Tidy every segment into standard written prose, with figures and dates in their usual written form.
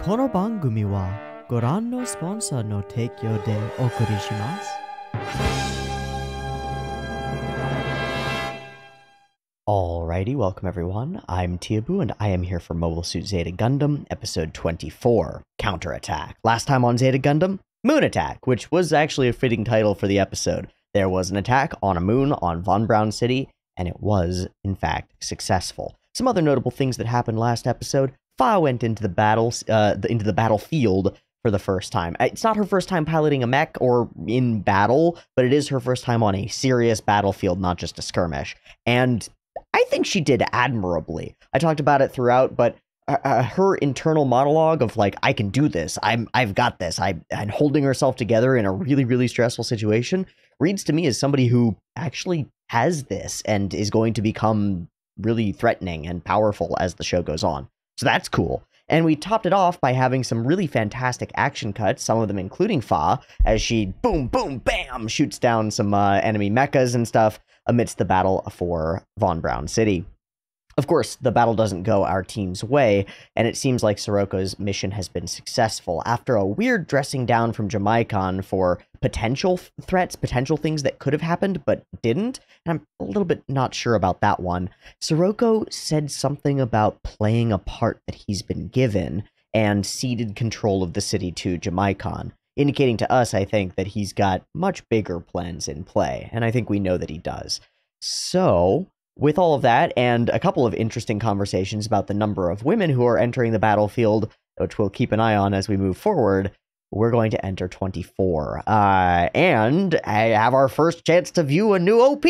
この番組はご覧のスポンサーの提供でお送りします。Alrighty, welcome everyone. I'm Teeaboo and I am here for Mobile Suit Zeta Gundam, episode 24, Counterattack. Last time on Zeta Gundam, Moon Attack, which was actually a fitting title for the episode. There was an attack on a moon on Von Braun City, and it was, in fact, successful. Some other notable things that happened last episode. Fa went into the battlefield for the first time. It's not her first time piloting a mech or in battle, but it is her first time on a serious battlefield, not just a skirmish. And I think she did admirably. I talked about it throughout, but her internal monologue of like, I can do this, I've got this, and holding herself together in a really, really stressful situation reads to me as somebody who actually has this and is going to become really threatening and powerful as the show goes on. So that's cool. And we topped it off by having some really fantastic action cuts, some of them including Fa, as she boom, boom, bam, shoots down some enemy mechas and stuff amidst the battle for Von Braun City. Of course, the battle doesn't go our team's way, and it seems like Siroko's mission has been successful. After a weird dressing down from Jamaicon for potential threats, potential things that could have happened but didn't, and I'm a little bit not sure about that one, Siroko said something about playing a part that he's been given and ceded control of the city to Jamaicon, indicating to us, I think, that he's got much bigger plans in play, and I think we know that he does. So with all of that, and a couple of interesting conversations about the number of women who are entering the battlefield, which we'll keep an eye on as we move forward, we're going to enter 24. And I have our first chance to view a new OP.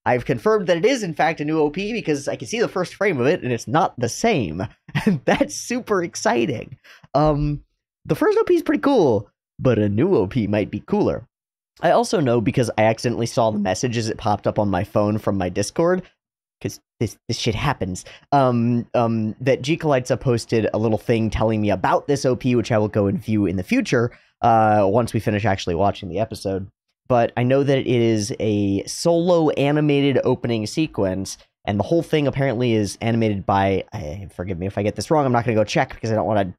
I've confirmed that it is, in fact, a new OP because I can see the first frame of it, and it's not the same. And that's super exciting. The first OP is pretty cool, but a new OP might be cooler. I also know, because I accidentally saw the message as it popped up on my phone from my Discord, because this shit happens, that CoLlAtErAl posted a little thing telling me about this OP, which I will go and view in the future, once we finish actually watching the episode. But I know that it is a solo animated opening sequence, and the whole thing apparently is animated by, forgive me if I get this wrong, I'm not going to go check because I don't want to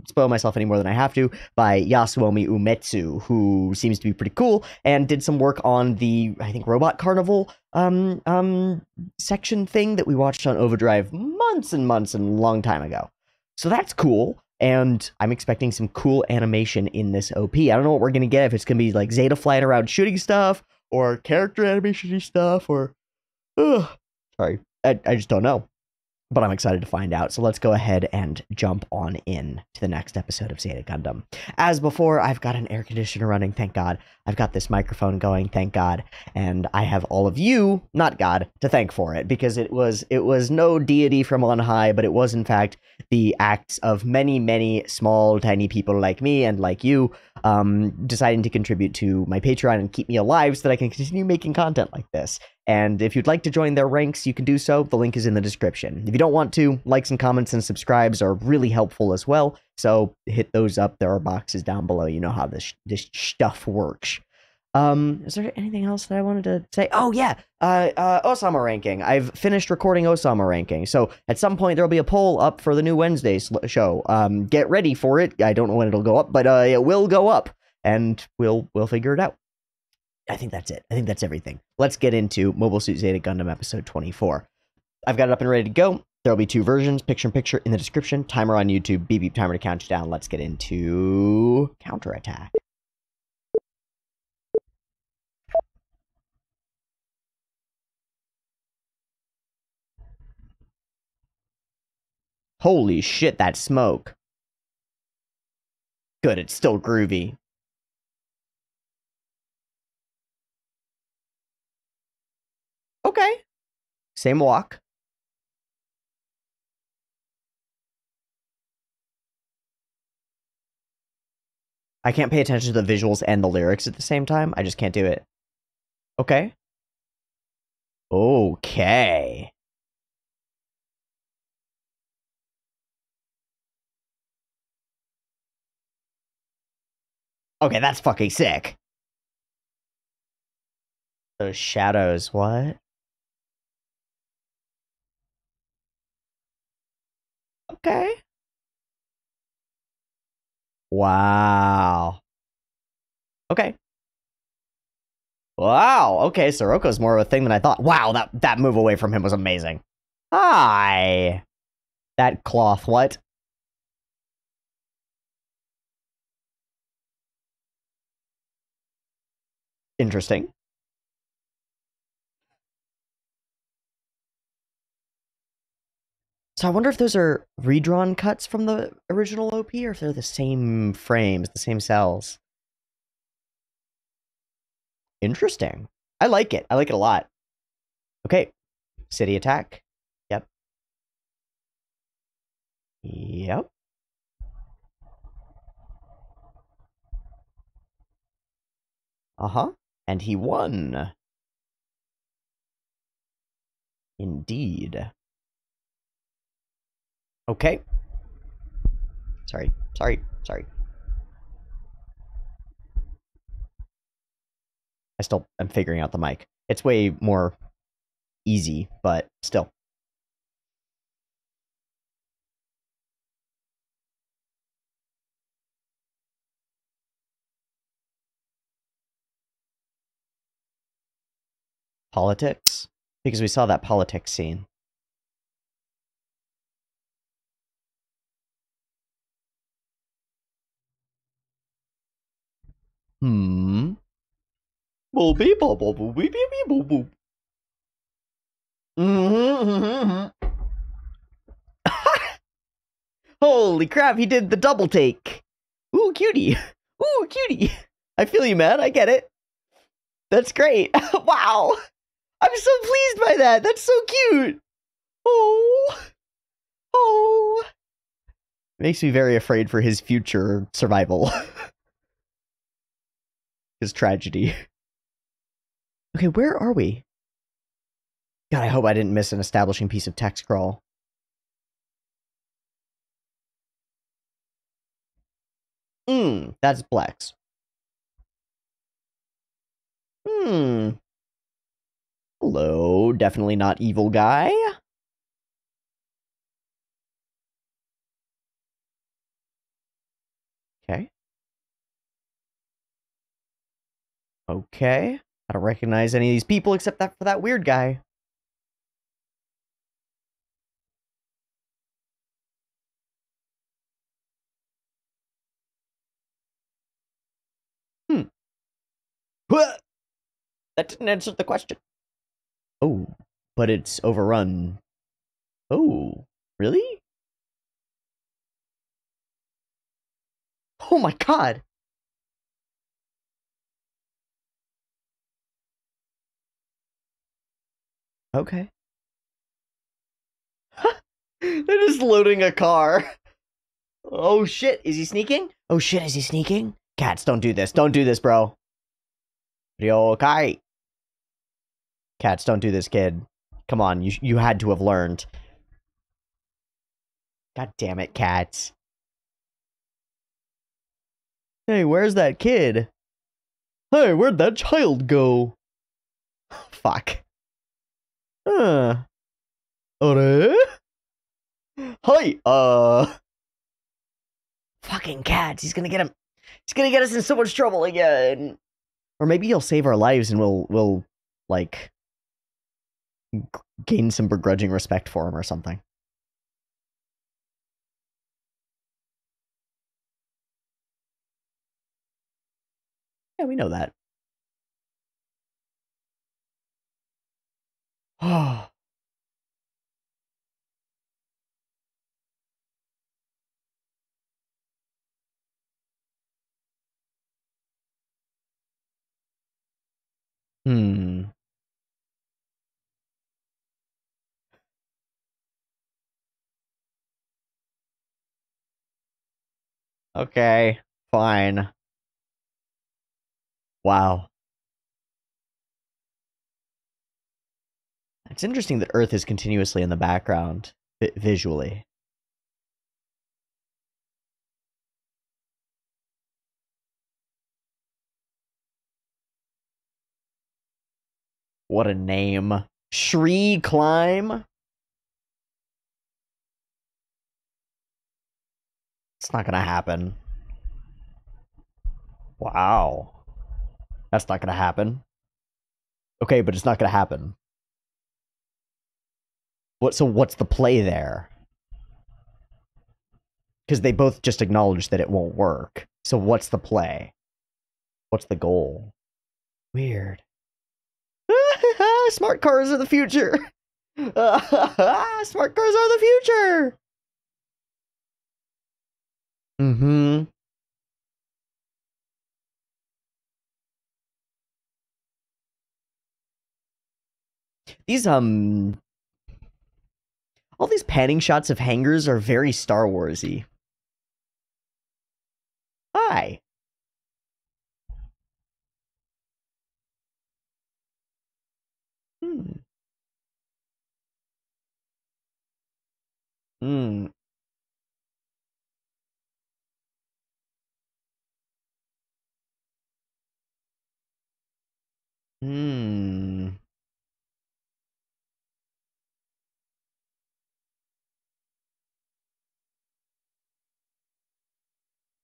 spoil myself any more than I have to, by Yasuomi Umetsu, who seems to be pretty cool, and did some work on the, I think, Robot Carnival section thing that we watched on OVAdrive months and months and a long time ago. So that's cool, and I'm expecting some cool animation in this OP. I don't know what we're going to get, if it's going to be like Zeta flying around shooting stuff, or character animation stuff, or sorry, I just don't know. But I'm excited to find out. So let's go ahead and jump on in to the next episode of Zeta Gundam. As before, I've got an air conditioner running, thank God. I've got this microphone going, thank God. And I have all of you, not God, to thank for it, because it was no deity from on high, but it was in fact the acts of many, many small, tiny people like me and like you, deciding to contribute to my Patreon and keep me alive so that I can continue making content like this. And if you'd like to join their ranks, you can do so. The link is in the description. If you don't want to, likes and comments and subscribes are really helpful as well. So hit those up. There are boxes down below. You know how this stuff works. Is there anything else that I wanted to say? Oh yeah, Ousama ranking. I've finished recording Ousama ranking. So at some point there'll be a poll up for the new Wednesday show. Get ready for it. I don't know when it'll go up, but it will go up, and we'll figure it out. I think that's it. I think that's everything. Let's get into Mobile Suit Zeta Gundam episode 24. I've got it up and ready to go. There'll be two versions, picture-in-picture in the description, timer on YouTube, beep beep timer to count you down. Let's get into Counterattack. Holy shit, that smoke. Good, it's still groovy. Okay. Same walk. I can't pay attention to the visuals and the lyrics at the same time. I just can't do it. Okay. Okay. Okay, that's fucking sick. Those shadows, what? Okay. Wow. Okay. Wow. Okay, Soroko's more of a thing than I thought. Wow, that move away from him was amazing. Hi. That cloth, what? Interesting. So I wonder if those are redrawn cuts from the original OP or if they're the same frames, the same cells. Interesting. I like it. I like it a lot. Okay. City attack. Yep. Yep. Uh-huh. And he won. Indeed. Okay. Sorry. I still am figuring out the mic. It's way more easy, but still. Politics? Because we saw that politics scene. Hmm. Holy crap, he did the double take. Ooh, cutie. Ooh, cutie. I feel you, man. I get it. That's great. Wow. I'm so pleased by that. That's so cute. Oh. Oh. Makes me very afraid for his future survival. His tragedy. Okay, where are we? God, I hope I didn't miss an establishing piece of text scroll. That's Blex. Hello, definitely not evil guy. Okay. Okay. I don't recognize any of these people except that for that weird guy. What? That didn't answer the question. Oh, but it's overrun. Oh, really? Oh my god. Okay. They're just loading a car. Oh shit, is he sneaking? Oh shit, is he sneaking? Cats, don't do this. Don't do this, bro. Ryokai. Cats, don't do this, kid. Come on, you had to have learned. God damn it, cats. Hey, where's that kid? Hey, where'd that child go? Fuck. Huh. Ore? Hi, fucking cats. He's gonna get him. He's gonna get us in so much trouble again. Or maybe he'll save our lives and we'll like gain some begrudging respect for him or something. Yeah, we know that. Oh. Hmm. Okay. Fine. Wow. It's interesting that Earth is continuously in the background visually. What a name. Shree Climb? It's not gonna happen. Wow. That's not gonna happen. Okay, but it's not gonna happen. So what's the play there? Because they both just acknowledged that it won't work. So what's the play? What's the goal? Weird. Smart cars are the future. Smart cars are the future. Mm-hmm. These all these panning shots of hangars are very Star Warsy. Hi. Hmm. Hmm. Hmm.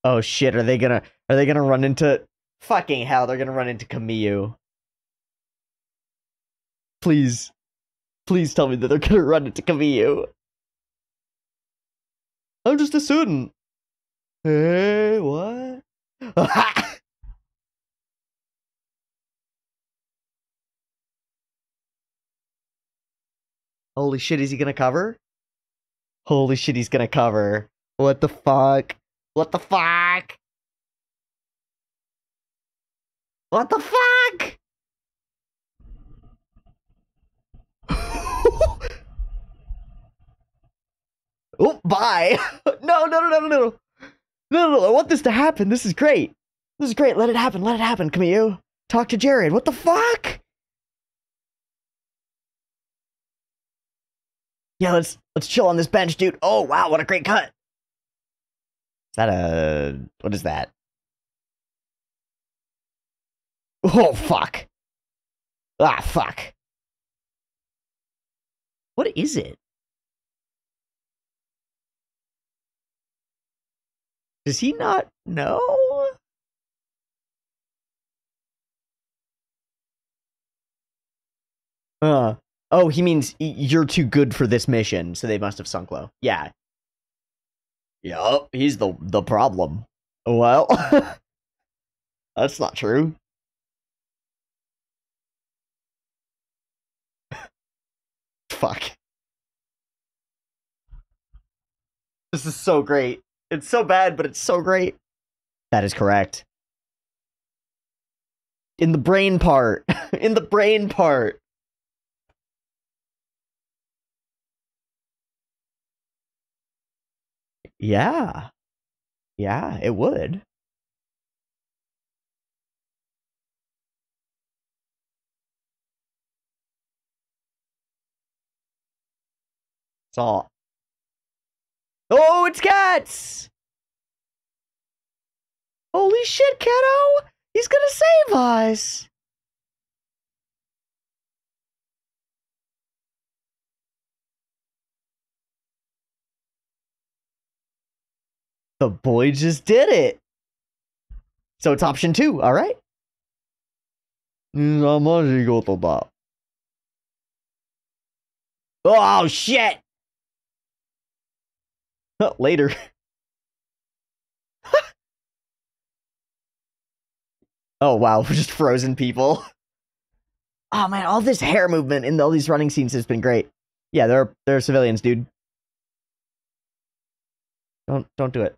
Oh shit, are they gonna run into fucking hell, they're gonna run into Camille. Please. Please tell me that they're gonna run into Camille. I'm just a student. Hey, what? Holy shit, is he gonna cover? Holy shit, he's gonna cover. What the fuck? What the fuck? What the fuck? Oh, bye. No, no, no, no, no, no. No, no, no. I want this to happen. This is great. This is great. Let it happen. Let it happen. Camille. Talk to Jared. What the fuck? Yeah, let's chill on this bench, dude. Oh wow, what a great cut. Is that a what is that? Oh fuck. Ah fuck. What is it? Does he not know? Uh oh, he means you're too good for this mission, so they must have sunk low. Yeah. Yup, he's the problem. Well, that's not true. Fuck. This is so great. It's so bad, but it's so great. That is correct. In the brain part. In the brain part. Yeah. Yeah, it would. It's all. Oh, it's cats! Holy shit, kiddo! He's gonna save us! The boy just did it! So it's option 2, alright? Oh, shit! Later. Oh, wow, just frozen people. Oh, man, all this hair movement in all these running scenes has been great. Yeah, they're civilians, dude. Don't do it.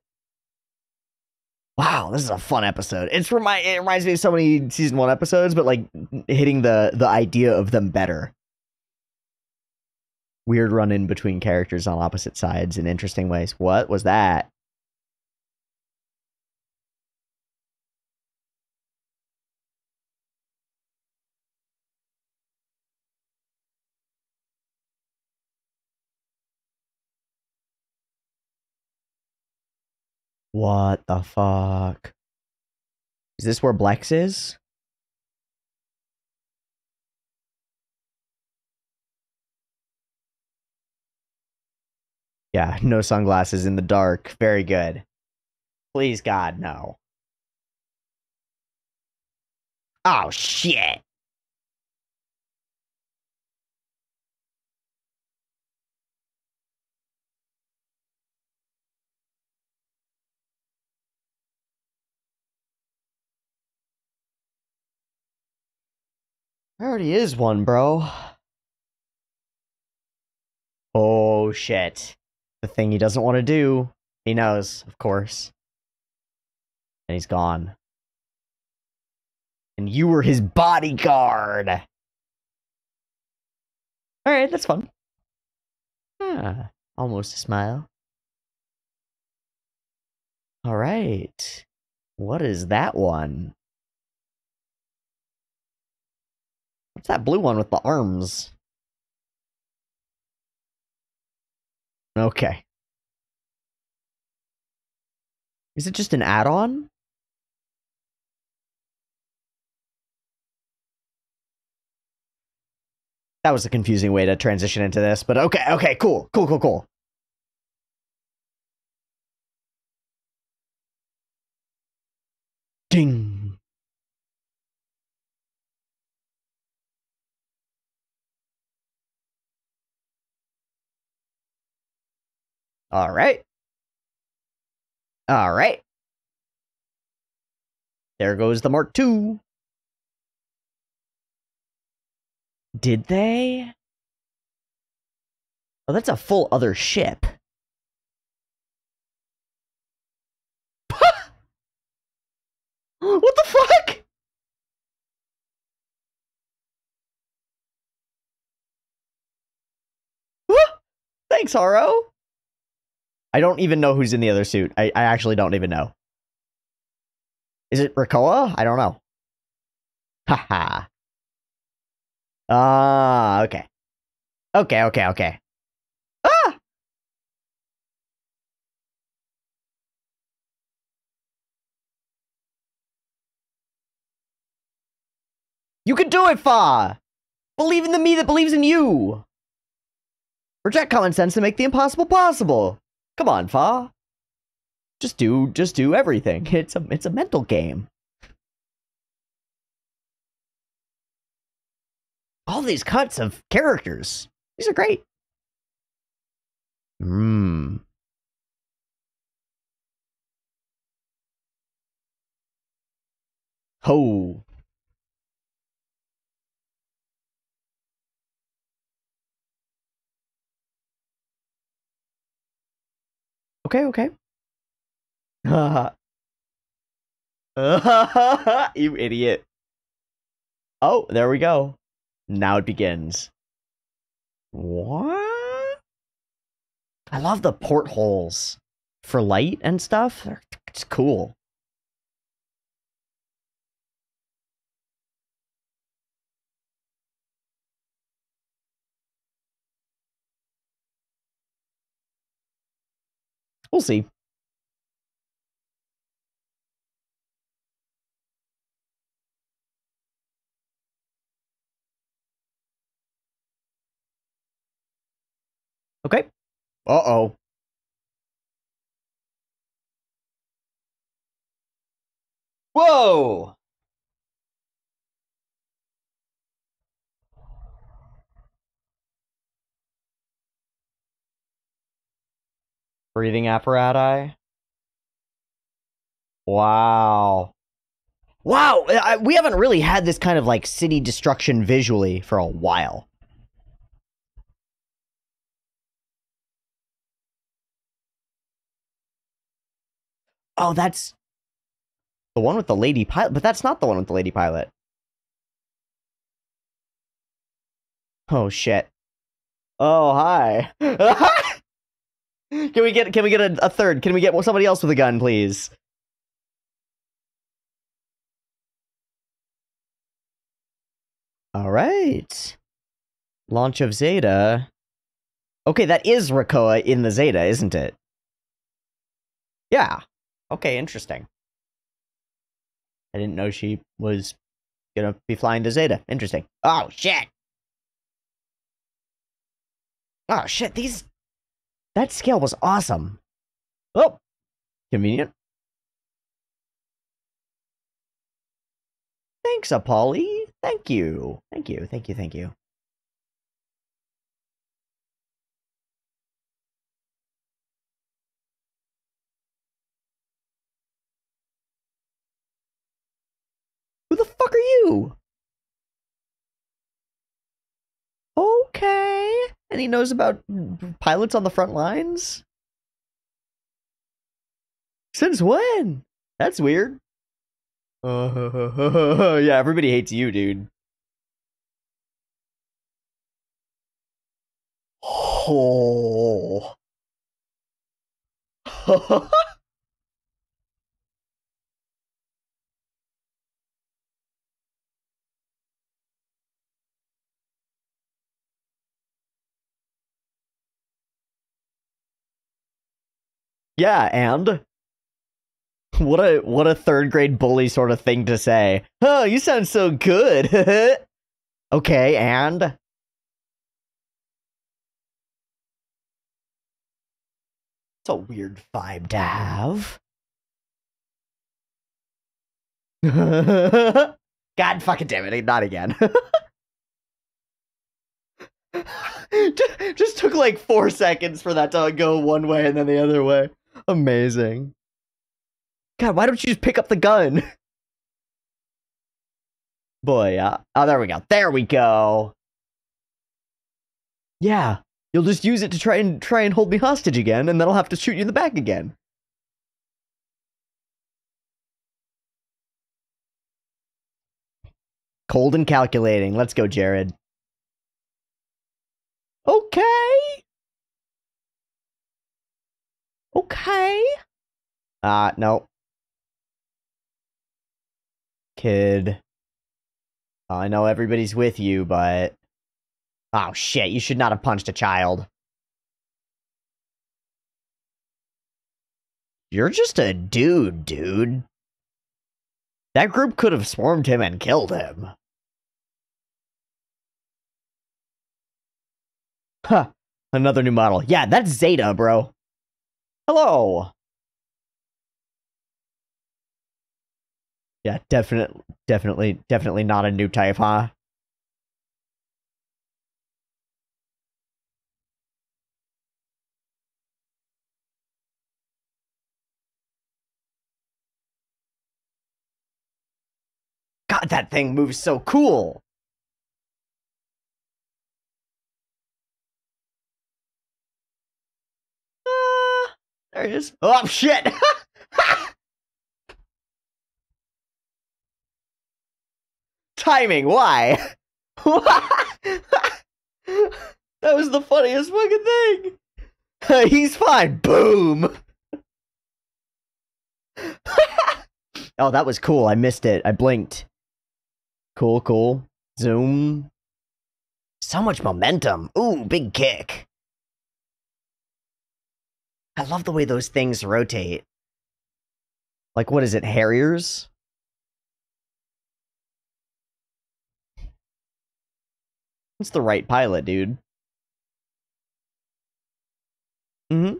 Wow, this is a fun episode. It reminds me of so many season 1 episodes, but like hitting the idea of them better. Weird run in between characters on opposite sides in interesting ways. What was that? What the fuck? Is this where Blex is? Yeah, no sunglasses in the dark. Very good. Please, God, no. Oh, shit. There already is one, bro. Oh, shit. The thing he doesn't want to do. He knows, of course. And he's gone. And you were his bodyguard. Alright, that's fun. Ah, almost a smile. Alright. What is that one? What's that blue one with the arms? Okay. Is it just an add-on? That was a confusing way to transition into this, but okay, cool. Ding. Alright. Alright. There goes the Mark II. Did they? Oh, that's a full other ship. What the fuck? Thanks, Haro. I don't even know who's in the other suit. I actually don't even know. Is it Rikoa? I don't know. Haha. Ah, okay. Okay. Ah! You can do it, Fa! Believe in the me that believes in you! Reject common sense and make the impossible possible! Come on, Fa. Just do everything. It's a mental game. All these cuts of characters. These are great. Ho. Okay. You idiot. Oh, there we go. Now it begins. What? I love the portholes for light and stuff. It's cool. We'll see. Okay. Uh-oh. Whoa! Breathing apparatus. Wow. Wow, we haven't really had this kind of, like, city destruction visually for a while. Oh, that's the one with the lady pilot, but that's not the one with the lady pilot. Oh, shit. Oh, hi. Can we get a third? Can we get somebody else with a gun, please? All right. Launch of Zeta. Okay, that is Rikoa in the Zeta, isn't it? Yeah. Okay, interesting. I didn't know she was gonna be flying to Zeta. Interesting. Oh, shit! Oh, shit, that scale was awesome. Oh! Convenient. thanks, Apolly. Thank you. Thank you. Thank you. Thank you. Who the fuck are you? Okay. And he knows about pilots on the front lines? Since when? That's weird. Yeah, everybody hates you, dude. Oh. Yeah, and what a third grade bully sort of thing to say. Oh, you sound so good. Okay, and it's a weird vibe to have. God fucking damn it, not again. Just took like 4 seconds for that to go one way and then the other way. Amazing. God, why don't you just pick up the gun? Boy, yeah. Oh, there we go. There we go. Yeah. You'll just use it to try and hold me hostage again, and then I'll have to shoot you in the back again. Cold and calculating. Let's go, Jared. Okay. Okay. No. Kid. I know everybody's with you, but... Oh, shit. You should not have punched a child. You're just a dude. That group could have swarmed him and killed him. Huh. Another new model. Yeah, that's Zeta, bro. Hello. Yeah, definitely not a new type, huh? God, that thing moves so cool. There he is. Oh, shit. Timing, why? That was the funniest fucking thing. He's fine. Boom. Oh, that was cool. I missed it. I blinked. Cool. Zoom. So much momentum. Ooh, big kick. I love the way those things rotate. Like, what is it, Harriers? It's the right pilot, dude. Mm-hmm.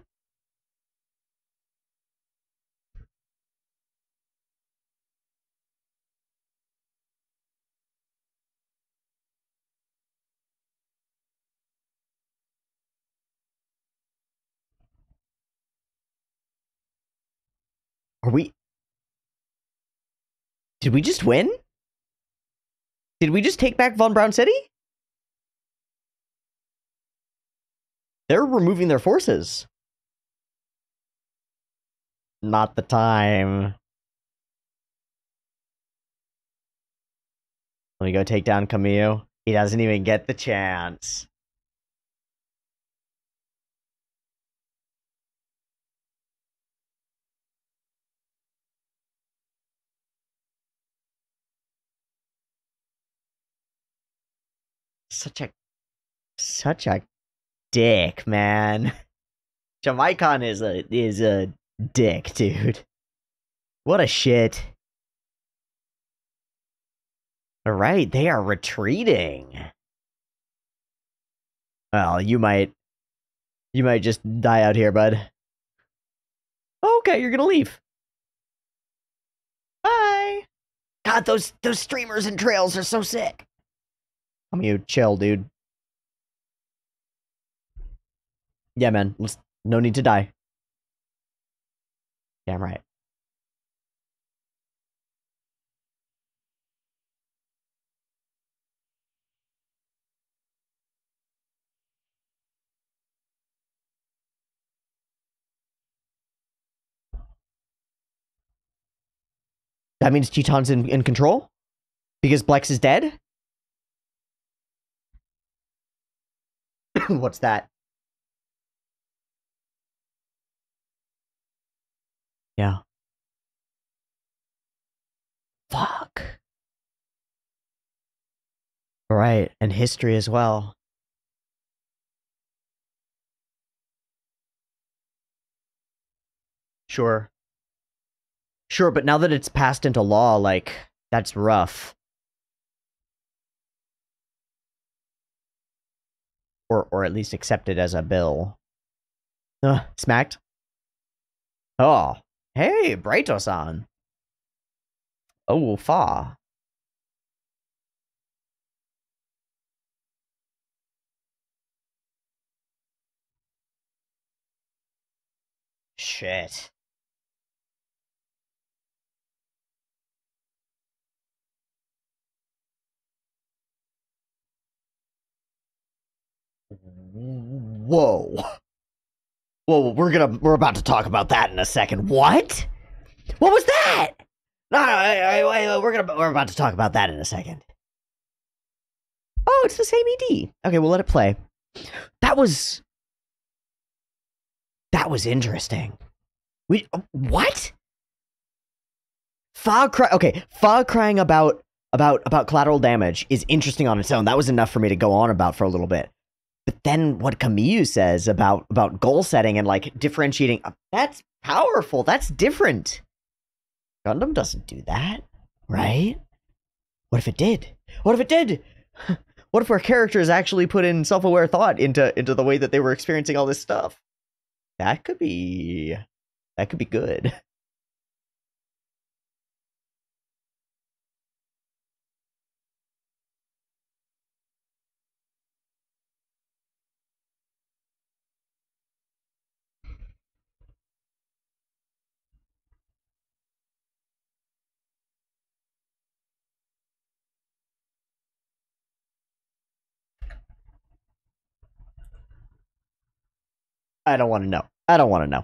Are we... Did we just win? Did we just take back Von Braun City? They're removing their forces. Not the time. Let me go take down Camille. He doesn't even get the chance. Such a dick, man. Jamaicon is a dick, dude. What a shit. Alright, they are retreating. Well, you might just die out here, bud. Okay, you're gonna leave. Bye. God, those streamers and trails are so sick. I mean, chill, dude. Yeah, man. No need to die. Damn right. That means Teton's in control? Because Blex is dead? What's that? Yeah. Fuck. Right, and history as well. Sure. Sure, but now that it's passed into law, like, that's rough. Or at least accepted as a bill. Smacked? Oh. Hey, Brighto-san. Oh, fa. Shit. Whoa. Whoa, we're about to talk about that in a second. What? What was that? No, we're about to talk about that in a second. Oh, it's the same ED. Okay, we'll let it play. That was interesting. What? Fa crying about collateral damage is interesting on its own. That was enough for me to go on about for a little bit. But then what Camille says about goal setting and like differentiating, that's powerful. That's different. Gundam doesn't do that, right? What if it did? What if it did? What if our characters actually put in self-aware thought into the way that they were experiencing all this stuff? That could be good. I don't want to know. I don't want to know.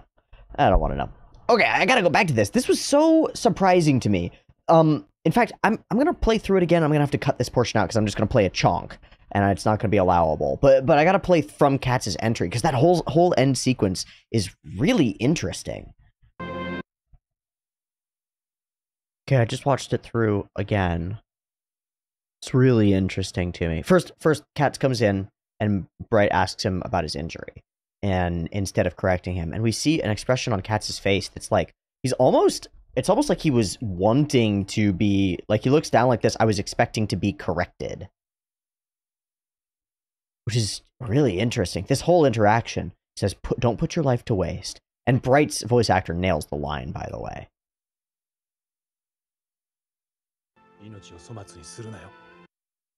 I don't want to know. Okay, I gotta go back to this. This was so surprising to me. In fact, I'm gonna play through it again. I'm gonna have to cut this portion out because I'm just gonna play a chonk, and it's not gonna be allowable. But I gotta play from Katz's entry because that whole end sequence is really interesting. Okay, I just watched it through again. It's really interesting to me. First, Katz comes in and Bright asks him about his injury. And instead of correcting him, and we see an expression on Katz's face that's like it's almost like he was wanting to be like, he looks down like this. I was expecting to be corrected, which is really interesting. This whole interaction says, "Don't put your life to waste." And Bright's voice actor nails the line, by the way.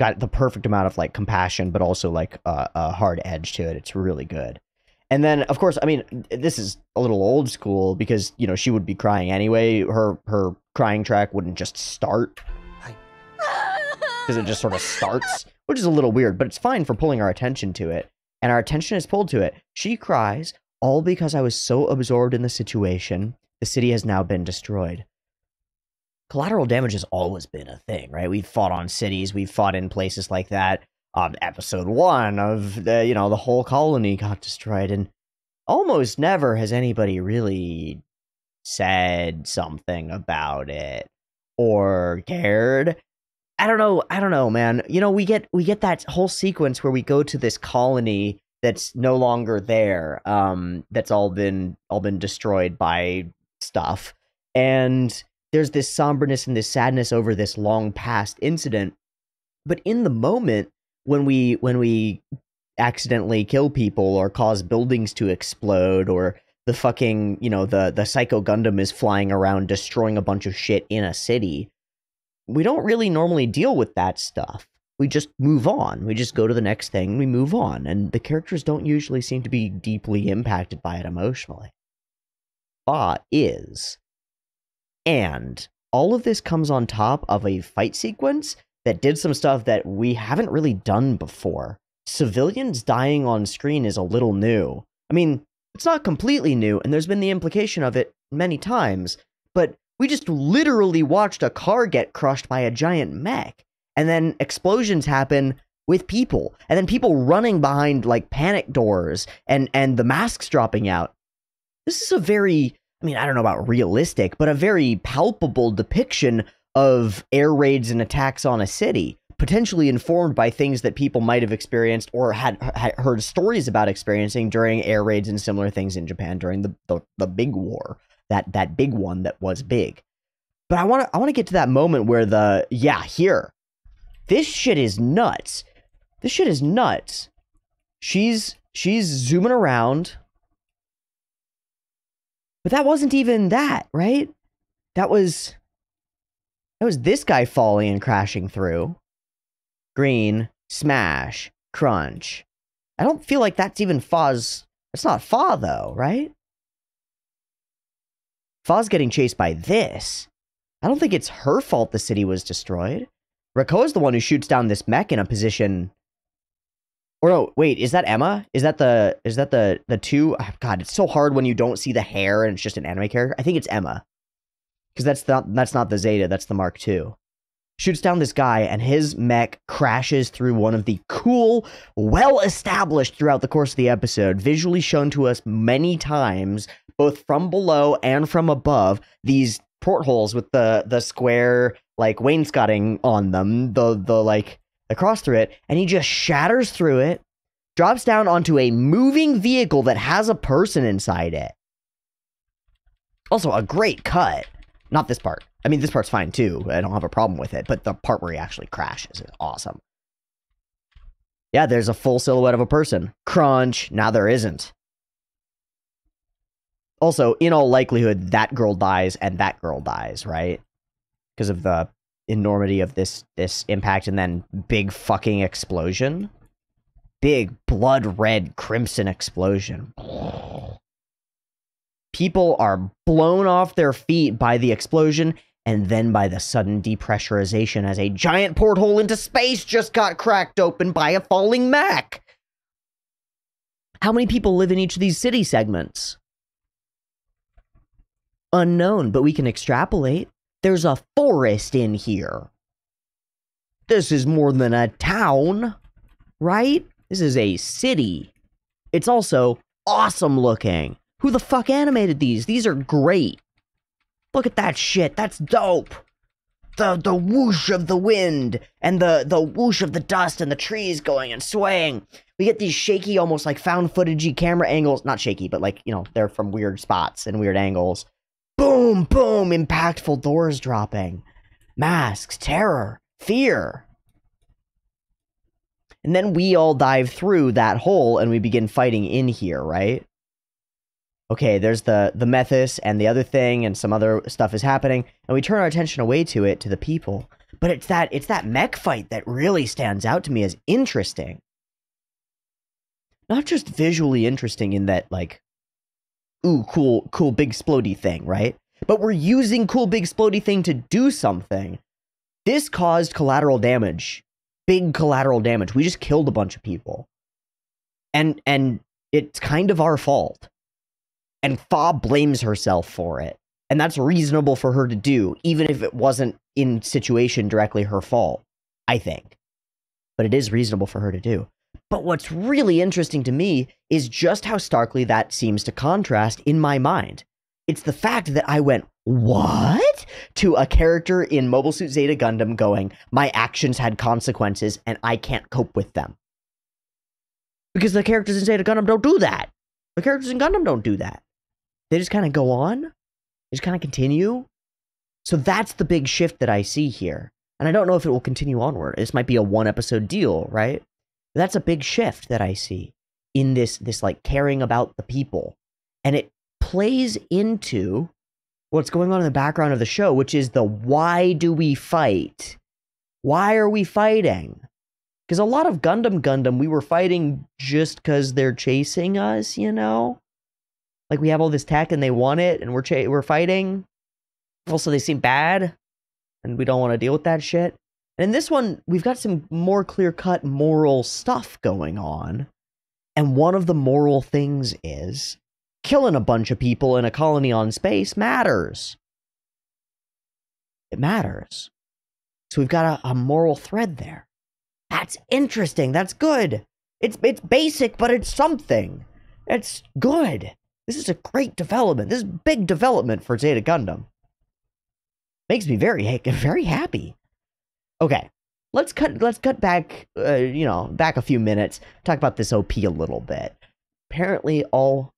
Got the perfect amount of like compassion, but also like a hard edge to it. It's really good. And then, of course, I mean, this is a little old school because, you know, she would be crying anyway. Her crying track wouldn't just start. Because it just sort of starts, which is a little weird, but it's fine for pulling our attention to it. And our attention is pulled to it. She cries, all because I was so absorbed in the situation. The city has now been destroyed. Collateral damage has always been a thing, right? We've fought on cities. We've fought in places like that. Episode 1 of the whole colony got destroyed, and almost never has anybody really said something about it or cared. I don't know, man. You know, we get that whole sequence where we go to this colony that's no longer there. That's all been destroyed by stuff, and there's this somberness and this sadness over this long past incident. But in the moment, when we accidentally kill people or cause buildings to explode, or the fucking, the Psycho Gundam is flying around destroying a bunch of shit in a city, we don't really normally deal with that stuff. We just move on. We just go to the next thing and we move on. And the characters don't usually seem to be deeply impacted by it emotionally. Fa is. And all of this comes on top of a fight sequence that did some stuff that we haven't really done before. Civilians dying on screen is a little new. I mean, it's not completely new, and there's been the implication of it many times, but we just literally watched a car get crushed by a giant mech, and then explosions happen with people, and then people running behind, like, panic doors, and the masks dropping out. This is a very, I mean, I don't know about realistic, but a very palpable depiction of air raids and attacks on a city, potentially informed by things that people might have experienced or had heard stories about experiencing during air raids and similar things in Japan during the big war, that big one that was big. But I want to get to that moment where here, this shit is nuts. This shit is nuts. She's zooming around, but that wasn't even that, right? That was this guy falling and crashing through. Green, smash, crunch. I don't feel like that's even Fa's. It's not Fa, though, right? Fa's getting chased by this. I don't think it's her fault the city was destroyed. Rakoa's the one who shoots down this mech in a position. Or no, wait, is that Emma? Is that the two? Oh, God, it's so hard when you don't see the hair and it's just an anime character. I think it's Emma. Because that's not the Zeta, that's the Mark II. Shoots down this guy, and his mech crashes through one of the cool, well-established throughout the course of the episode, visually shown to us many times, both from below and from above, these portholes with the square, like, wainscoting on them, the cross through it, and he just shatters through it, drops down onto a moving vehicle that has a person inside it. Also, a great cut. Not this part. I mean, this part's fine too. I don't have a problem with it. But the part where he actually crashes is awesome. Yeah, there's a full silhouette of a person. Crunch. Now there isn't. Also, in all likelihood, that girl dies and that girl dies, right? Because of the enormity of this impact and then big fucking explosion. Big blood red crimson explosion. People are blown off their feet by the explosion and then by the sudden depressurization as a giant porthole into space just got cracked open by a falling mech. How many people live in each of these city segments? Unknown, but we can extrapolate. There's a forest in here. This is more than a town, right? This is a city. It's also awesome looking. Who the fuck animated these? These are great. Look at that shit. That's dope. The whoosh of the wind and the whoosh of the dust and the trees going and swaying. We get these shaky, almost like found footagey camera angles. Not shaky, but like, you know, they're from weird spots and weird angles. Boom, boom, impactful doors dropping. Masks, terror, fear. And then we all dive through that hole and we begin fighting in here, right? Okay, there's the Methus and the other thing and some other stuff is happening, and we turn our attention away to it, to the people. But it's that mech fight that really stands out to me as interesting. Not just visually interesting in that, like, ooh, cool big explodey thing, right? But we're using cool big explodey thing to do something. This caused collateral damage. Big collateral damage. We just killed a bunch of people. And it's kind of our fault. And Fa blames herself for it. And that's reasonable for her to do, even if it wasn't in situation directly her fault, I think. But it is reasonable for her to do. But what's really interesting to me is just how starkly that seems to contrast in my mind. It's the fact that I went, what? To a character in Mobile Suit Zeta Gundam going, my actions had consequences and I can't cope with them. Because the characters in Zeta Gundam don't do that. The characters in Gundam don't do that. They just kind of go on. They just kind of continue. So that's the big shift that I see here. And I don't know if it will continue onward. This might be a one-episode deal, right? But that's a big shift that I see in this like caring about the people. And it plays into what's going on in the background of the show, which is the why do we fight? Why are we fighting? Because a lot of Gundam, we were fighting just because they're chasing us, you know? Like, we have all this tech and they want it, and we're fighting. Also, they seem bad, and we don't want to deal with that shit. And in this one, we've got some more clear-cut moral stuff going on. And one of the moral things is killing a bunch of people in a colony on space matters. It matters. So we've got a moral thread there. That's interesting. That's good. It's basic, but it's something. It's good. This is a great development. This is big development for Zeta Gundam. Makes me very happy. Okay, let's cut back, back a few minutes. Talk about this OP a little bit. Apparently, all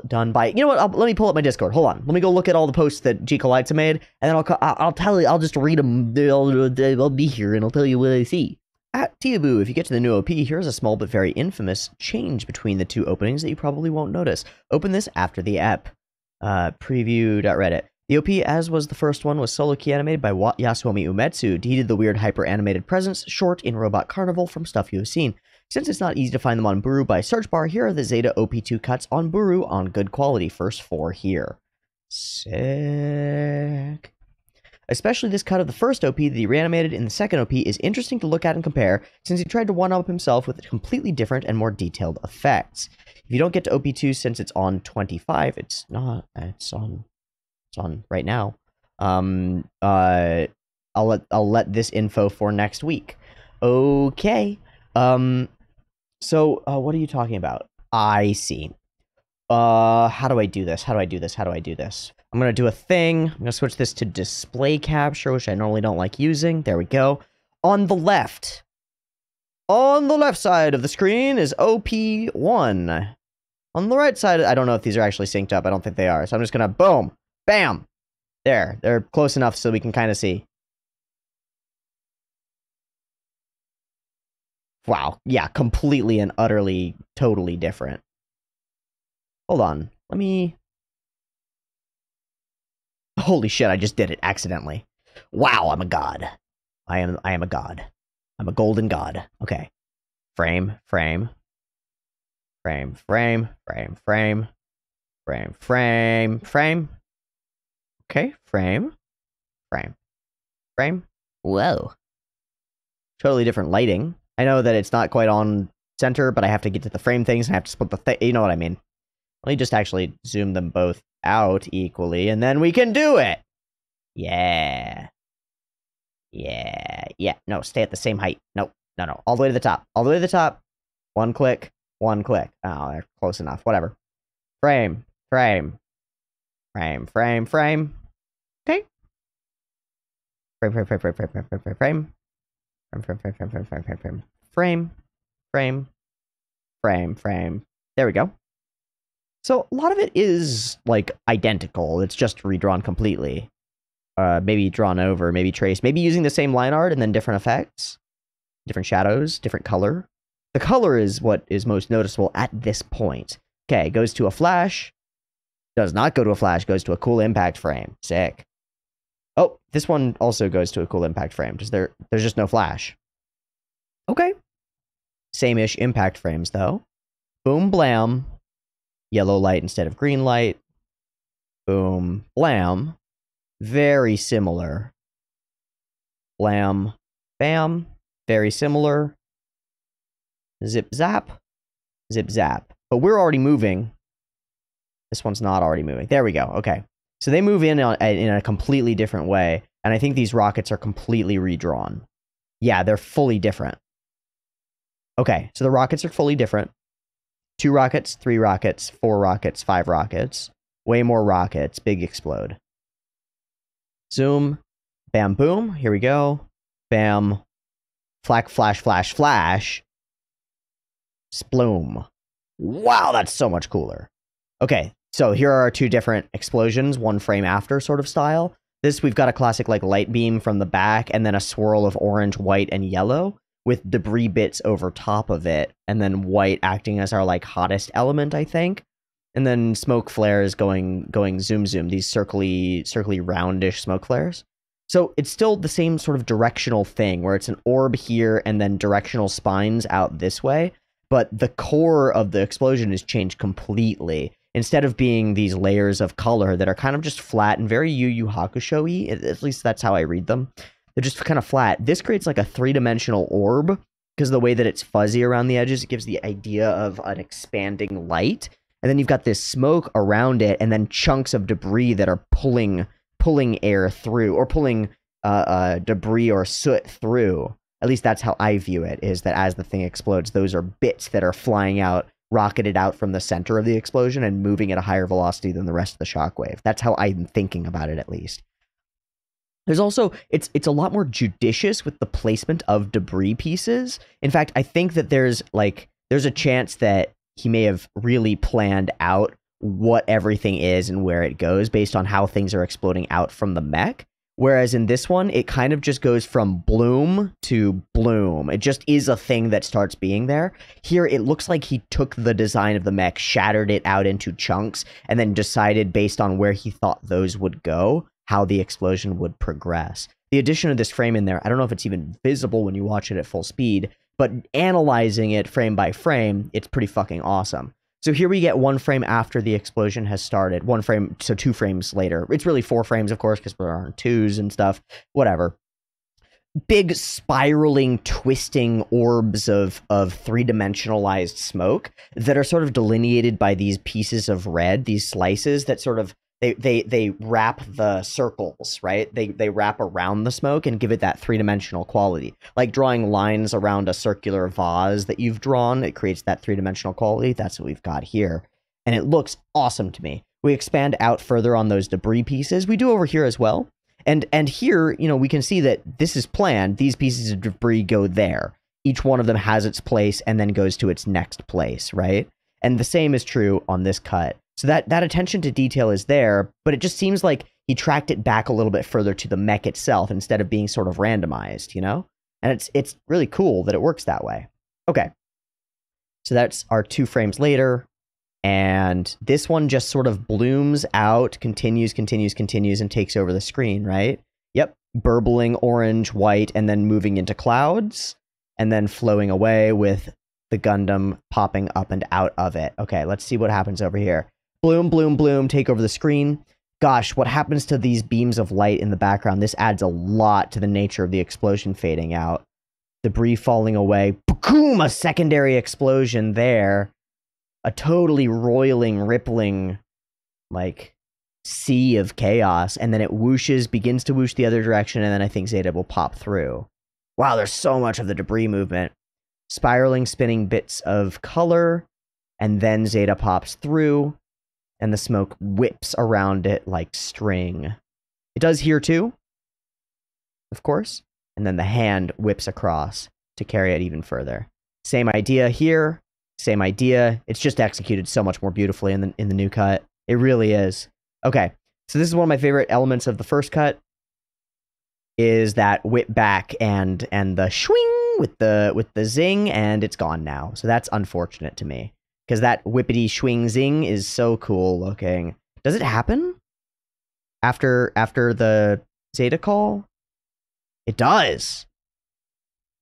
done by. You know what? Let me pull up my Discord. Hold on. Let me go look at all the posts that CoLlAtErAl made, and then I'll tell you. I'll just read them. I'll be here, and I'll tell you what I see. At Teeaboo, if you get to the new OP, here's a small but very infamous change between the two openings that you probably won't notice. Open this after the ep. Preview.reddit. The OP, as was the first one, was solo key animated by Yasuomi Umetsu. He did the weird hyper-animated presence short in Robot Carnival from stuff you have seen. Since it's not easy to find them on Buru by search bar, here are the Zeta OP2 cuts on Buru on good quality. First 4 here. Sick. Especially this cut of the first OP that he reanimated in the second OP is interesting to look at and compare, since he tried to one-up himself with completely different and more detailed effects. If you don't get to OP2 since it's on 25, it's not. It's on right now. I'll let this info for next week. Okay. So what are you talking about? I see. How do I do this? I'm gonna do a thing. I'm gonna switch this to display capture, which I normally don't like using. There we go. On the left side of the screen is OP1. On the right side, I don't know if these are actually synced up. I don't think they are. So I'm just gonna boom, bam. There, they're close enough so we can kind of see. Wow, yeah, completely and utterly, totally different. Hold on, let me... Holy shit, I just did it accidentally. Wow, I'm a god. I am a god. I'm a golden god. Okay. Frame. Okay, frame. Whoa. Totally different lighting. I know that it's not quite on center, but I have to get to the frame things and I have to split the thing. You know what I mean. Let me just actually zoom them both out equally, and then we can do it! Yeah. No, stay at the same height. No. All the way to the top. One click. Oh, they're close enough. Whatever. Frame. Okay. Frame. There we go. So a lot of it is, like, identical. It's just redrawn completely. Maybe drawn over, maybe traced. Maybe using the same line art and then different effects. Different shadows, different color. The color is what is most noticeable at this point. Okay, goes to a flash. Does not go to a flash, goes to a cool impact frame. Sick. Oh, this one also goes to a cool impact frame. There's just no flash. Okay. Same-ish impact frames, though. Boom, blam. Yellow light instead of green light. Boom, blam. Very similar. Blam, bam. Very similar. Zip, zap. Zip, zap. But we're already moving. This one's not already moving. There we go. Okay. So they move in a completely different way. And I think these rockets are completely redrawn. Yeah, they're fully different. Okay, so the rockets are fully different. 2 rockets, 3 rockets, 4 rockets, 5 rockets. Way more rockets. Big explode. Zoom. Bam, boom. Here we go. Bam. Flash, flash, flash, flash. Sploom. Wow, that's so much cooler. Okay, so here are our 2 different explosions, 1 frame after sort of style. This, we've got a classic, like, light beam from the back, and then a swirl of orange, white, and yellow, with debris bits over top of it, and then white acting as our, like, hottest element, I think. and then smoke flares going zoom zoom, these circly roundish smoke flares. So it's still the same sort of directional thing where it's an orb here and then directional spines out this way, but the core of the explosion is changed completely. Instead of being these layers of color that are kind of just flat and very Yu Yu Hakusho-y, at least that's how I read them, they're just kind of flat. This creates like a three-dimensional orb because the way that it's fuzzy around the edges, it gives the idea of an expanding light. And then you've got this smoke around it and then chunks of debris that are pulling air through, or pulling debris or soot through. At least that's how I view it, is that as the thing explodes, those are bits that are flying out, rocketed out from the center of the explosion and moving at a higher velocity than the rest of the shockwave. That's how I'm thinking about it, at least. There's also, it's a lot more judicious with the placement of debris pieces. In fact, I think that there's a chance that he may have really planned out what everything is and where it goes based on how things are exploding out from the mech. Whereas in this one, it kind of just goes from bloom to bloom. It just is a thing that starts being there. Here, it looks like he took the design of the mech, shattered it out into chunks, and then decided based on where he thought those would go, how the explosion would progress. The addition of this frame in there, I don't know if it's even visible when you watch it at full speed, but analyzing it frame by frame, it's pretty fucking awesome. So here we get one frame after the explosion has started. One frame, so 2 frames later. It's really 4 frames, of course, because there aren't 2s and stuff. Whatever. Big spiraling, twisting orbs of three-dimensionalized smoke that are sort of delineated by these pieces of red, these slices that sort of they wrap the circles, right? They wrap around the smoke and give it that three-dimensional quality. Like drawing lines around a circular vase that you've drawn, it creates that three-dimensional quality. That's what we've got here. And it looks awesome to me. We expand out further on those debris pieces. We do over here as well. And here, you know, we can see that this is planned. These pieces of debris go there. Each one of them has its place and then goes to its next place, right? And the same is true on this cut. So that attention to detail is there, but it just seems like he tracked it back a little bit further to the mech itself instead of being sort of randomized, you know? And it's really cool that it works that way. Okay. So that's our 2 frames later. And this one just sort of blooms out, continues, and takes over the screen, right? Yep. Burbling orange, white, and then moving into clouds, and then flowing away with the Gundam popping up and out of it. Okay, let's see what happens over here. Bloom, bloom, bloom, take over the screen. Gosh, what happens to these beams of light in the background? This adds a lot to the nature of the explosion fading out. Debris falling away. Boom! A secondary explosion there. A totally roiling, rippling, like, sea of chaos. And then it whooshes, begins to whoosh the other direction, and then I think Zeta will pop through. Wow, there's so much of the debris movement. Spiraling, spinning bits of color, and then Zeta pops through, and the smoke whips around it like string. It does here too, of course, and then the hand whips across to carry it even further. Same idea here, same idea. It's just executed so much more beautifully in the new cut. It really is. Okay, so this is one of my favorite elements of the first cut, is that whip back and the swing with the zing, and it's gone now. So that's unfortunate to me, because that whippity swing zing is so cool looking. Does it happen after the Zeta call? It does.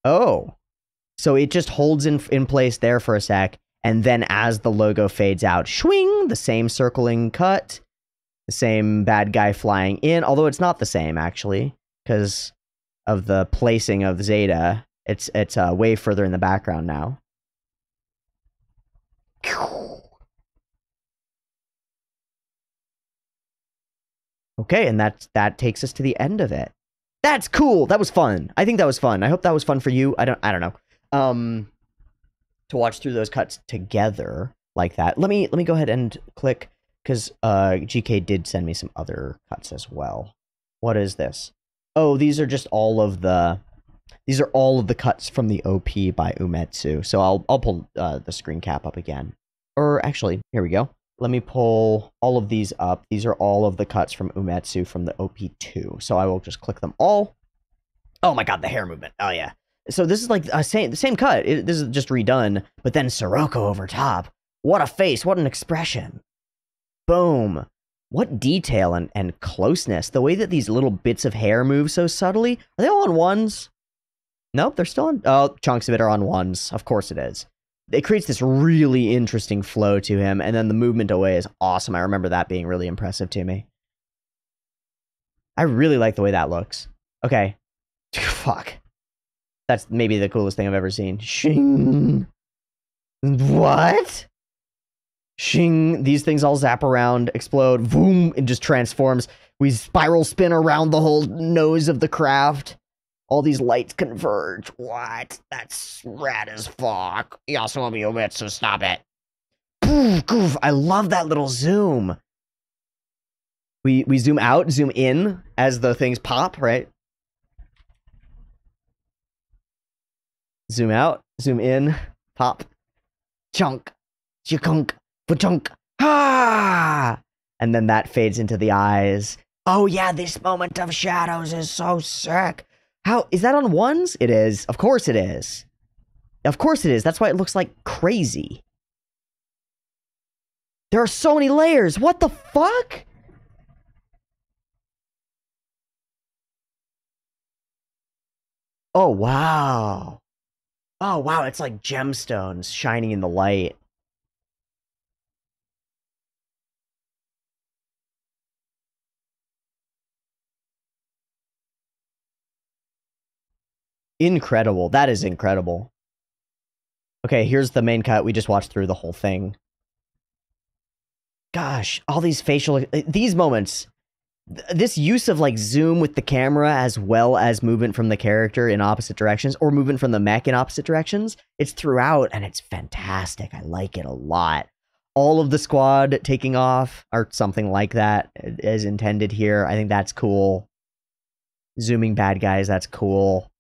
Oh, so it just holds in place there for a sec, and then as the logo fades out, swing, the same circling cut, the same bad guy flying in, although it's not the same actually, because of the placing of Zeta. It's way further in the background now. Okay, and that takes us to the end of it. That's cool. That was fun. I think that was fun. I hope that was fun for you. I don't know. To watch through those cuts together like that. Let me go ahead and click, because GK did send me some other cuts as well. What is this? Oh, these are just all of the cuts from the OP by Umetsu. So I'll pull the screen cap up again. Or actually, here we go. Let me pull all of these up. These are all of the cuts from Umetsu from the OP2. So I will just click them all. Oh my god, the hair movement. Oh yeah. So this is like the same cut. This is just redone, but then Sirocco over top. What a face, what an expression. Boom. What detail and closeness. The way that these little bits of hair move so subtly. Are they all on ones? Nope, they're still on... Oh, chunks of it are on ones. Of course it is. It creates this really interesting flow to him, and then the movement away is awesome. I remember that being really impressive to me. I really like the way that looks. Okay. Fuck. That's maybe the coolest thing I've ever seen. Shing. What? Shing. These things all zap around, explode, boom, it just transforms. We spiral spin around the whole nose of the craft. All these lights converge. What? That's rad as fuck. So stop it. Goof. I love that little zoom. We zoom out, zoom in as the things pop, right? Zoom out, zoom in, pop. Chunk. Chunk. Chunk. Ah! And then that fades into the eyes. Oh yeah, this moment of shadows is so sick. How is that on ones? It is. Of course it is. Of course it is. That's why it looks like crazy. There are so many layers. What the fuck? Oh, wow. Oh, wow. It's like gemstones shining in the light. Incredible. That is incredible. Okay, here's the main cut. We just watched through the whole thing. Gosh, all these facial... These moments... This use of, like, zoom with the camera as well as movement from the character in opposite directions, or movement from the mech in opposite directions, it's throughout, and it's fantastic. I like it a lot. All of the squad taking off, or something like that, as intended here. I think that's cool. Zooming bad guys, that's cool.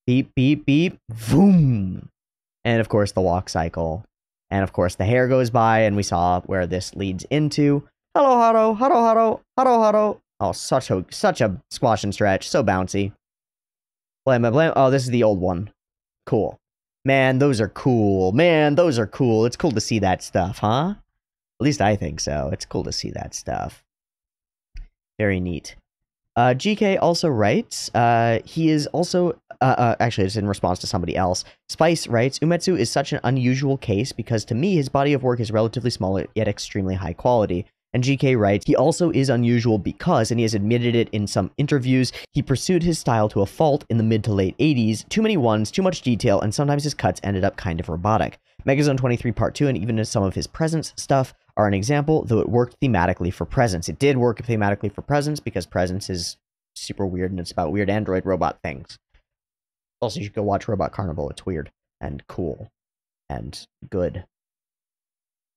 Beep, beep, beep. Boom. And, of course, the walk cycle. And, of course, the hair goes by, and we saw where this leads into... Hello, Hado, Hado, Hado, Hado, Hado. Oh, such a squash and stretch. So bouncy. Blam. Oh, this is the old one. Cool. Man, those are cool. Man, those are cool. It's cool to see that stuff, huh? At least I think so. It's cool to see that stuff. Very neat. GK also writes, he is also, actually it's in response to somebody else. Spice writes, Umetsu is such an unusual case because to me his body of work is relatively small yet extremely high quality. And GK writes, he also is unusual because, and he has admitted it in some interviews, he pursued his style to a fault in the mid to late 80s, too many ones, too much detail, and sometimes his cuts ended up kind of robotic. Megazone 23 Part 2 and even some of his Presence stuff are an example, though it worked thematically for Presence. It did work thematically for Presence because Presence is super weird and it's about weird android robot things. Also, you should go watch Robot Carnival. It's weird and cool and good.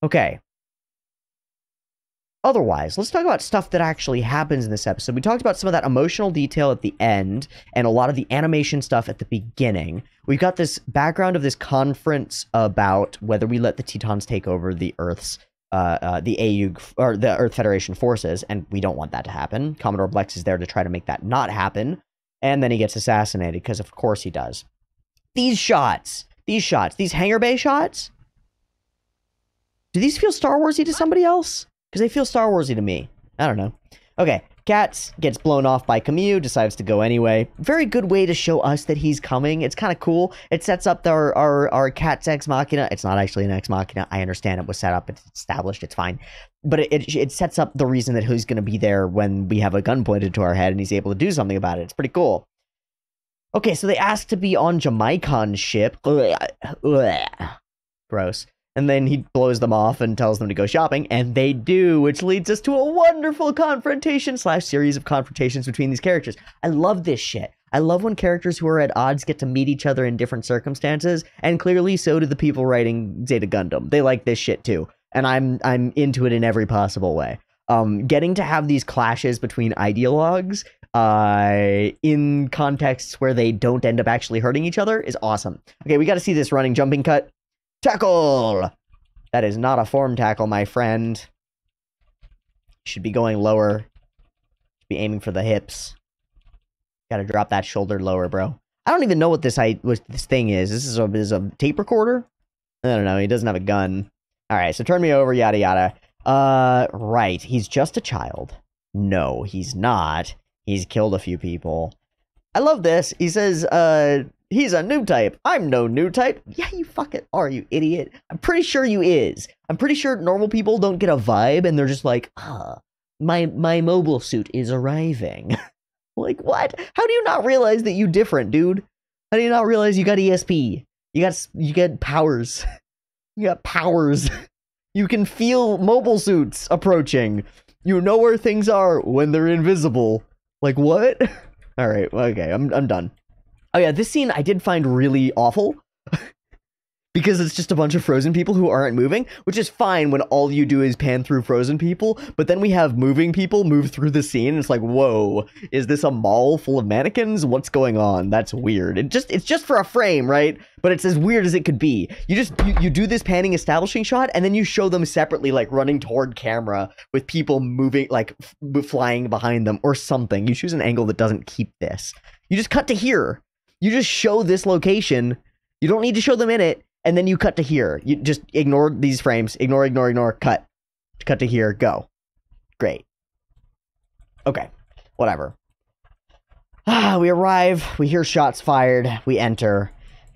Okay. Otherwise, let's talk about stuff that actually happens in this episode. We talked about some of that emotional detail at the end and a lot of the animation stuff at the beginning. We've got this background of this conference about whether we let the Tetons take over the Earth's, the AUG, or the Earth Federation forces, and we don't want that to happen. Commodore Blex is there to try to make that not happen, and then he gets assassinated, because of course he does. These hangar bay shots, do these feel Star Warsy to somebody else? Because they feel Star Warsy to me. I don't know. Okay, Cats gets blown off by Camus, decides to go anyway. Very good way to show us that he's coming. It's kind of cool. It sets up our Cat's Ex Machina. It's not actually an Ex Machina. I understand it was set up. It's established. It's fine. But it sets up the reason that he's going to be there when we have a gun pointed to our head and he's able to do something about it. It's pretty cool. Okay, so they asked to be on Jamaican's ship. Gross. And then he blows them off and tells them to go shopping, and they do, which leads us to a wonderful confrontation / series of confrontations between these characters. I love this shit. I love when characters who are at odds get to meet each other in different circumstances, and clearly so do the people writing Zeta Gundam. They like this shit too, and I'm into it in every possible way. Getting to have these clashes between ideologues in contexts where they don't end up actually hurting each other is awesome. Okay, we got to see this running jumping cut. Tackle! That is not a form tackle, my friend. Should be going lower. Should be aiming for the hips. Gotta drop that shoulder lower, bro. I don't even know what this thing is. This is a tape recorder? I don't know. He doesn't have a gun. Alright, so turn me over, yada yada. Right. He's just a child. No, he's not. He's killed a few people. I love this. He says, he's a new type. I'm no new type. Yeah, you fucking are, you idiot. I'm pretty sure you is. I'm pretty sure normal people don't get a vibe and they're just like, my mobile suit is arriving. Like, what? How do you not realize that you different, dude? How do you not realize you got ESP? You got powers. You got powers. You can feel mobile suits approaching. You know where things are when they're invisible. Like, what? All right, okay, I'm done. Oh yeah, this scene I did find really awful. Because it's just a bunch of frozen people who aren't moving, which is fine when all you do is pan through frozen people, but then we have moving people move through the scene, and it's like, whoa, is this a mall full of mannequins? What's going on? That's weird. It's just for a frame, right? But it's as weird as it could be. You do this panning establishing shot, and then you show them separately, like running toward camera with people moving, like flying behind them or something. You choose an angle that doesn't keep this. You just cut to here. You just show this location. You don't need to show them in it. And then you cut to here. You just ignore these frames. Ignore, cut. Cut to here, go. Great. Okay, whatever. We arrive, we hear shots fired, we enter.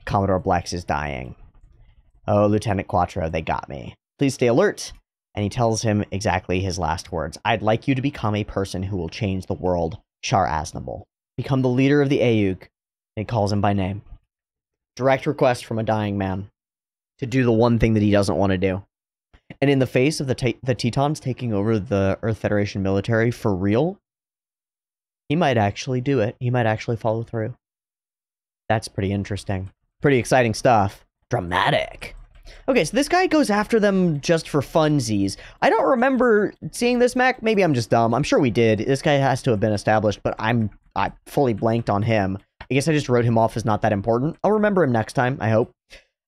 Commodore Blex is dying. Oh, Lieutenant Quattro, they got me. Please stay alert. And he tells him exactly his last words. I'd like you to become a person who will change the world, Char Aznable. Become the leader of the Ayuk. And he calls him by name. Direct request from a dying man. To do the one thing that he doesn't want to do. And in the face of the Tetons taking over the Earth Federation military for real, he might actually do it. He might actually follow through. That's pretty interesting. Pretty exciting stuff. Dramatic. Okay, so this guy goes after them just for funsies. I don't remember seeing this mech. Maybe I'm just dumb. I'm sure we did. This guy has to have been established, but I fully blanked on him. I guess I just wrote him off as not that important. I'll remember him next time, I hope.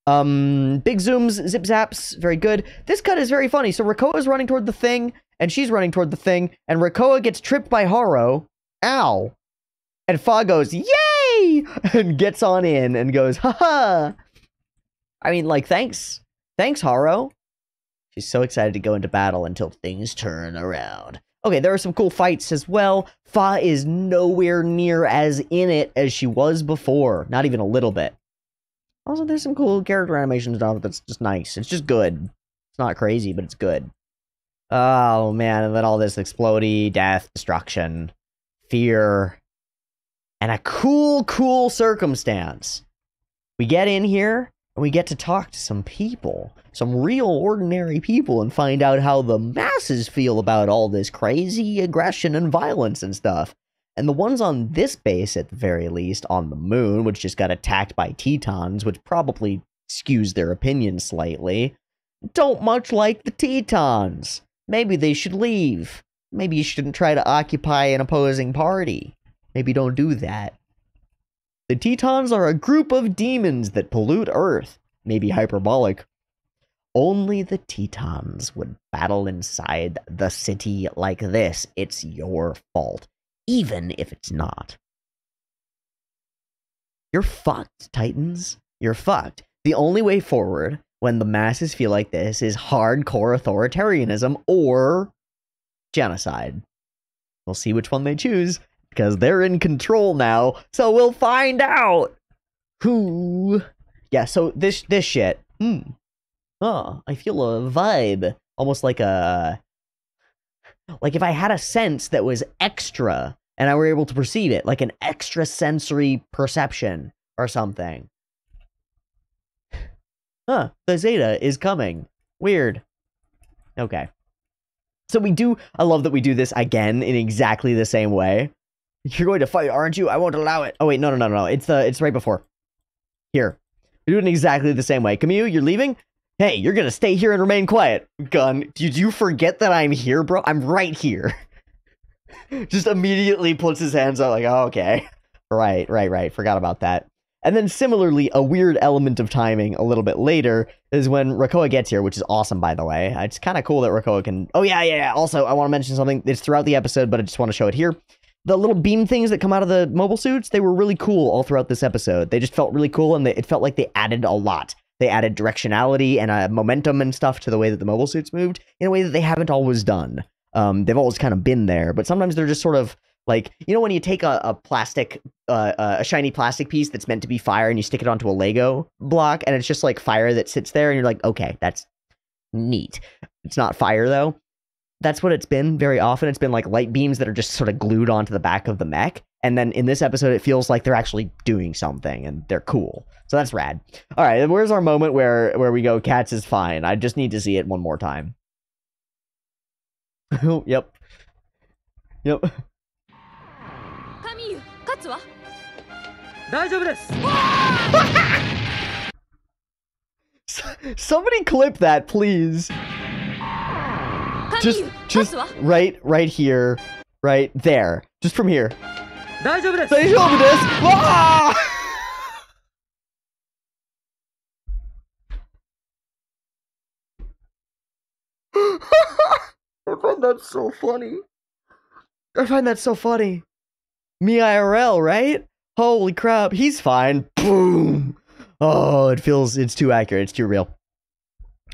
Big zooms, zip zaps, very good. This cut is very funny. So Rakoa is running toward the thing, and she's running toward the thing, and Rakoa gets tripped by Haro. Ow. And Fa goes, yay! And gets on in and goes, haha. I mean, like, thanks. Thanks, Haro. She's so excited to go into battle until things turn around. Okay, there are some cool fights as well. Fa is nowhere near as in it as she was before. Not even a little bit. Also, there's some cool character animation stuff that's just nice. It's just good. It's not crazy, but it's good. Oh, man, and then all this explodey, death, destruction, fear, and a cool circumstance. We get in here, and we get to talk to some people. Some real ordinary people, and find out how the masses feel about all this crazy aggression and violence and stuff. And the ones on this base, at the very least, on the moon, which just got attacked by Tetons, which probably skews their opinion slightly, don't much like the Tetons. Maybe they should leave. Maybe you shouldn't try to occupy an opposing party. Maybe don't do that. The Tetons are a group of demons that pollute Earth. Maybe hyperbolic. Only the Tetons would battle inside the city like this. It's your fault. Even if it's not. You're fucked, Titans. You're fucked. The only way forward when the masses feel like this is hardcore authoritarianism or genocide. We'll see which one they choose, because they're in control now, so we'll find out. Who? Yeah, so this shit. Oh, I feel a vibe. Almost like a... Like if I had a sense that was extra and I were able to perceive it, like an extra sensory perception or something. Huh, the Zeta is coming. Weird. Okay. So I love that we do this again in exactly the same way. You're going to fight, aren't you? I won't allow it. Oh wait, no. It's right before. Here. We do it in exactly the same way. Camus, you're leaving? Hey, you're gonna stay here and remain quiet. Gun, did you forget that I'm here, bro? I'm right here. Just immediately puts his hands out like, oh, okay. Right. Forgot about that. And then similarly, a weird element of timing a little bit later is when Rakoa gets here, which is awesome, by the way. It's kind of cool that Rakoa can... Oh, yeah. Also, I want to mention something. It's throughout the episode, but I just want to show it here. The little beam things that come out of the mobile suits, they were really cool all throughout this episode. They just felt really cool, and it felt like they added a lot. They added directionality and momentum and stuff to the way that the mobile suits moved in a way that they haven't always done. They've always kind of been there, but sometimes they're just sort of like, you know, when you take a plastic, a shiny plastic piece that's meant to be fire and you stick it onto a Lego block and it's just like fire that sits there and you're like, okay, that's neat. It's not fire though. That's what it's been very often. It's been like light beams that are just sort of glued onto the back of the mech. And then in this episode, it feels like they're actually doing something and they're cool. So that's rad. All right, where's our moment where we go, Cats is fine? I just need to see it one more time. Yep. Somebody clip that, please. Just right here, right there. Just from here. Ah! I find that so funny. Me IRL, right? Holy crap, he's fine. Boom. Oh, it's too accurate. It's too real.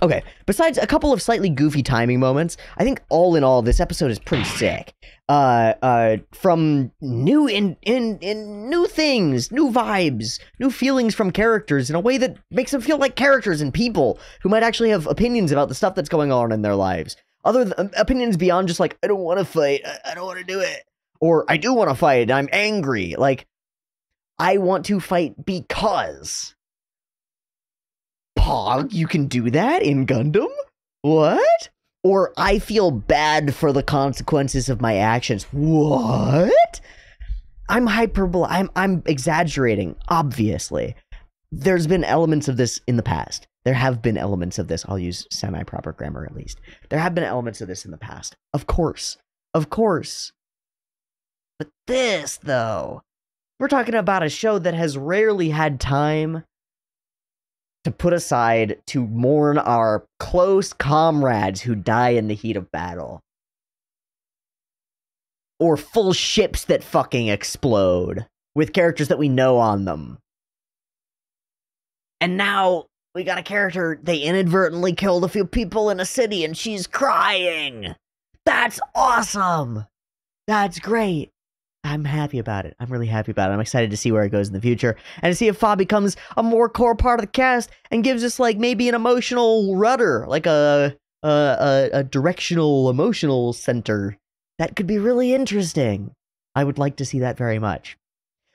Okay, besides a couple of slightly goofy timing moments, I think all in all, this episode is pretty sick. From new things, new vibes, new feelings from characters in a way that makes them feel like characters and people who might actually have opinions about the stuff that's going on in their lives. Opinions beyond just like, I don't want to fight, I don't want to do it. Or I do want to fight, and I'm angry. Like, I want to fight because... Pog, you can do that in Gundam? What? Or I feel bad for the consequences of my actions. What? I'm exaggerating, obviously. There's been elements of this in the past. There have been elements of this. I'll use semi-proper grammar at least. There have been elements of this in the past. Of course. But this, though, we're talking about a show that has rarely had time to put aside to mourn our close comrades who die in the heat of battle. Or full ships that fucking explode with characters that we know on them. And now we got a character, they inadvertently killed a few people in a city and she's crying. That's awesome. That's great. I'm happy about it. I'm really happy about it. I'm excited to see where it goes in the future and to see if Fa becomes a more core part of the cast and gives us like maybe an emotional rudder, like a directional emotional center. That could be really interesting. I would like to see that very much.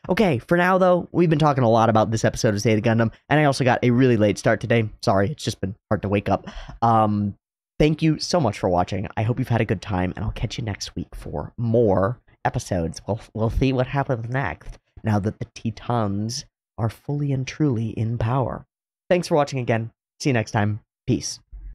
Okay, for now though, we've been talking a lot about this episode of Zeta Gundam, and I also got a really late start today. Sorry, it's just been hard to wake up. Thank you so much for watching. I hope you've had a good time, and I'll catch you next week for more episodes. We'll see what happens next now that the Tetons are fully and truly in power. Thanks for watching again. See you next time. Peace.